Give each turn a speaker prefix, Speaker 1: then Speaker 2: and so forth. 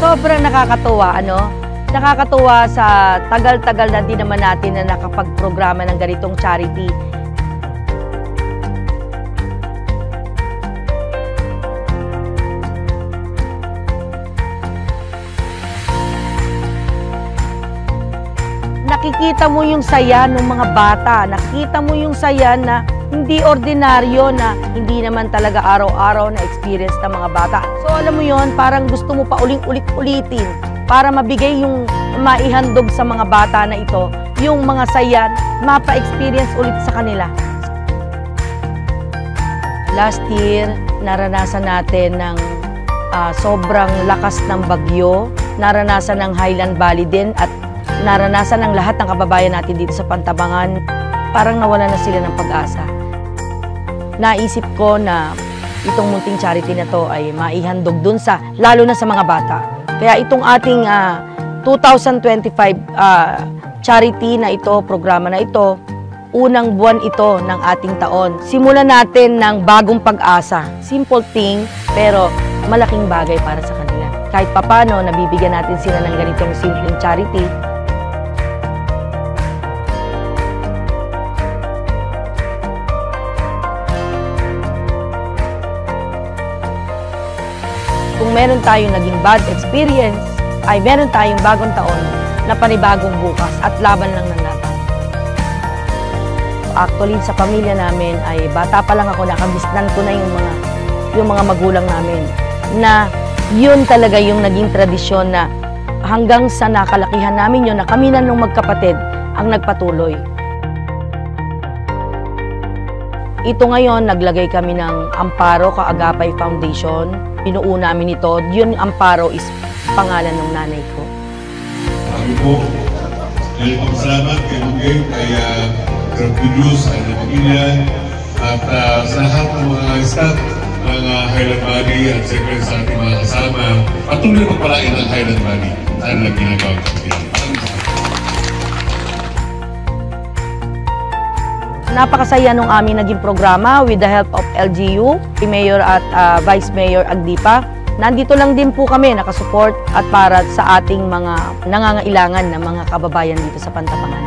Speaker 1: Sobrang nakakatuwa, ano? Nakakatuwa sa tagal-tagal na din naman natin na nakapag-programa ng ganitong charity. Nakikita mo yung saya ng mga bata, nakikita mo yung saya na hindi ordinaryo, na hindi naman talaga araw-araw na experience ng mga bata. So alam mo yon, parang gusto mo pa ulit-ulitin para mabigay yung maihandog sa mga bata na ito, yung mga saya, mapa-experience ulit sa kanila. Last year, naranasan natin ng sobrang lakas ng bagyo, naranasan ng Highland Valley din, at naranasan ng lahat ng kababayan natin dito sa Pantabangan. Parang nawala na sila ng pag-asa. Naisip ko na itong munting charity na to ay maihandog dun sa, lalo na sa mga bata. Kaya itong ating 2025 charity na ito, programa na ito, unang buwan ito ng ating taon. Simulan natin ng bagong pag-asa. Simple thing, pero malaking bagay para sa kanila. Kahit papano, nabibigyan natin sila ng ganitong simpleng charity. Kung meron tayong naging bad experience, ay meron tayong bagong taon na panibagong bukas at laban lang ng laban. Actually, sa pamilya namin ay bata pa lang ako, nakabisnan ko na yung mga magulang namin, na yun talaga yung naging tradisyon na hanggang sa nakalakihan namin yun, na kami na nung magkapatid ang nagpatuloy. Ito ngayon, naglagay kami ng Amparo Kaagapay Foundation. Pinuuna namin ito. Yun, Amparo is pangalan ng nanay ko.
Speaker 2: Sabi po, salamat kay Mugay, kay Grampidus, ay na pamilya, at sa lahat ng mga staff ng Highland Valley at siyempre sa ating mga kasama, patuloy magpalain ang Highland Valley. Saan lang ginagawa ko siya.
Speaker 1: Napakasaya nung aming naging programa with the help of LGU, Mayor at Vice Mayor Agdipa. Nandito lang din po kami nakasupport at para sa ating mga nangangailangan ng mga kababayan dito sa Pantabangan.